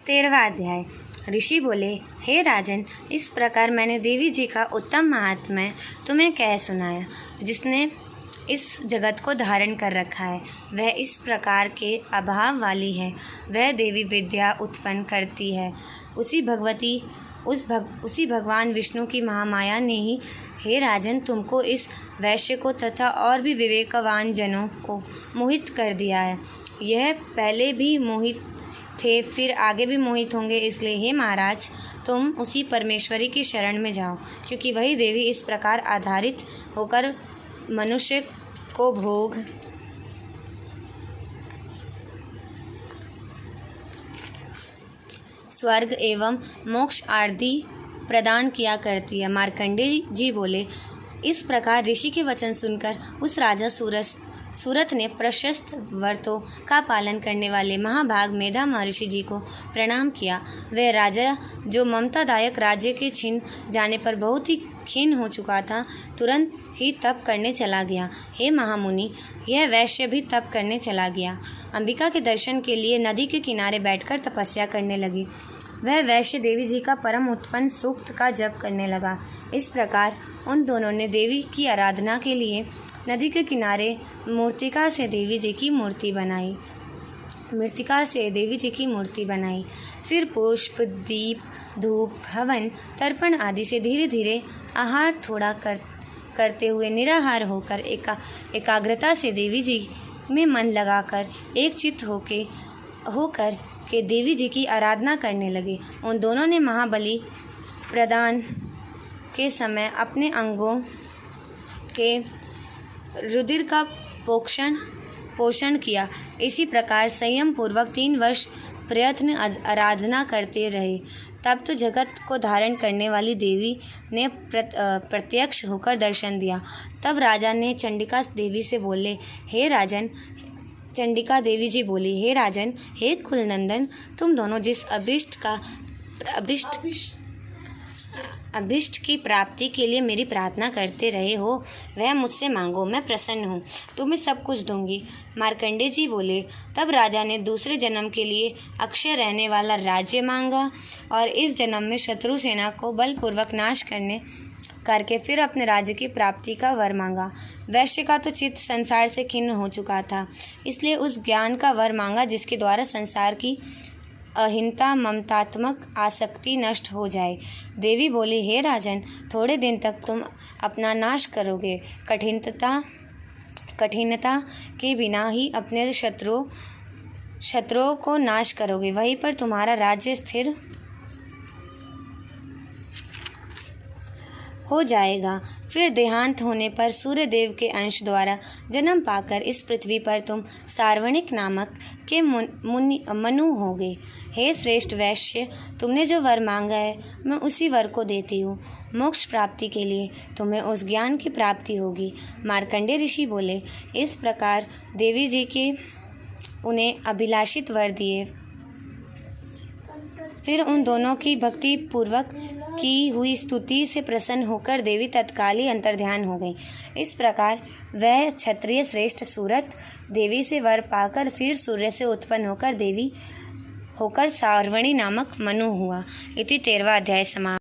13वां अध्याय। ऋषि बोले, हे राजन, इस प्रकार मैंने देवी जी का उत्तम महात्म्य तुम्हें कह सुनाया। जिसने इस जगत को धारण कर रखा है वह इस प्रकार के अभाव वाली है। वह देवी विद्या उत्पन्न करती है। उसी भगवान विष्णु की महामाया ने ही, हे राजन, तुमको इस वैश्य को तथा और भी विवेकवान जनों को मोहित कर दिया है। यह पहले भी मोहित थे, फिर आगे भी मोहित होंगे। इसलिए हे महाराज, तुम उसी परमेश्वरी की शरण में जाओ, क्योंकि वही देवी इस प्रकार आधारित होकर मनुष्य को भोग, स्वर्ग एवं मोक्ष आदि प्रदान किया करती है। मार्कंडेय जी बोले, इस प्रकार ऋषि के वचन सुनकर उस राजा सूरत ने प्रशस्त व्रतों का पालन करने वाले महाभाग मेधा महर्षि जी को प्रणाम किया। वह राजा, जो ममतादायक राज्य के छिन जाने पर बहुत ही खिन्न हो चुका था, तुरंत ही तप करने चला गया। हे महामुनि, यह वैश्य भी तप करने चला गया। अंबिका के दर्शन के लिए नदी के किनारे बैठकर तपस्या करने लगी। वह वैश्य देवी जी का परम उत्पन्न सूक्त का जप करने लगा। इस प्रकार उन दोनों ने देवी की आराधना के लिए नदी के किनारे मृत्तिका से देवी जी की मूर्ति बनाई। फिर पुष्प, दीप, धूप, हवन, तर्पण आदि से धीरे धीरे आहार थोड़ा करते हुए निराहार होकर एकाग्रता से देवी जी में मन लगाकर एक चित्त होकर के देवी जी की आराधना करने लगे। उन दोनों ने महाबली प्रदान के समय अपने अंगों के रुधिर का पोषण किया। इसी प्रकार संयम पूर्वक 3 वर्ष प्रयत्न आराधना करते रहे। तब तो जगत को धारण करने वाली देवी ने प्रत्यक्ष होकर दर्शन दिया। तब राजा ने चंडिका देवी से बोले, हे राजन, चंडिका देवी जी बोली, हे राजन, हे कुलनंदन, तुम दोनों जिस अभिष्ट की प्राप्ति के लिए मेरी प्रार्थना करते रहे हो, वह मुझसे मांगो, मैं प्रसन्न हूँ, तुम्हें सब कुछ दूंगी। मार्कंडेय जी बोले, तब राजा ने दूसरे जन्म के लिए अक्षय रहने वाला राज्य मांगा और इस जन्म में शत्रु सेना को बलपूर्वक नाश करके फिर अपने राज्य की प्राप्ति का वर मांगा। वैश्य का तो चित्त संसार से खिन्न हो चुका था, इसलिए उस ज्ञान का वर मांगा जिसके द्वारा संसार की अहिंता ममतात्मक आसक्ति नष्ट हो जाए। देवी बोली, हे राजन, थोड़े दिन तक तुम अपना नाश करोगे। कठिनता के बिना ही अपने शत्रुओं को नाश करोगे। वहीं पर तुम्हारा राज्य स्थिर हो जाएगा। फिर देहांत होने पर सूर्य देव के अंश द्वारा जन्म पाकर इस पृथ्वी पर तुम सार्वणिक नामक के मनु होगे। हे श्रेष्ठ वैश्य, तुमने जो वर मांगा है मैं उसी वर को देती हूँ। मोक्ष प्राप्ति के लिए तुम्हें उस ज्ञान की प्राप्ति होगी। मार्कंडेय ऋषि बोले, इस प्रकार देवी जी के उन्हें अभिलाषित वर दिए। फिर उन दोनों की भक्ति पूर्वक की हुई स्तुति से प्रसन्न होकर देवी तत्काल ही अंतर्ध्यान हो गई। इस प्रकार वह क्षत्रिय श्रेष्ठ सूरत देवी से वर पाकर फिर सूर्य से उत्पन्न होकर सार्वणी नामक मनु हुआ। इति 13वां अध्याय समाप्त।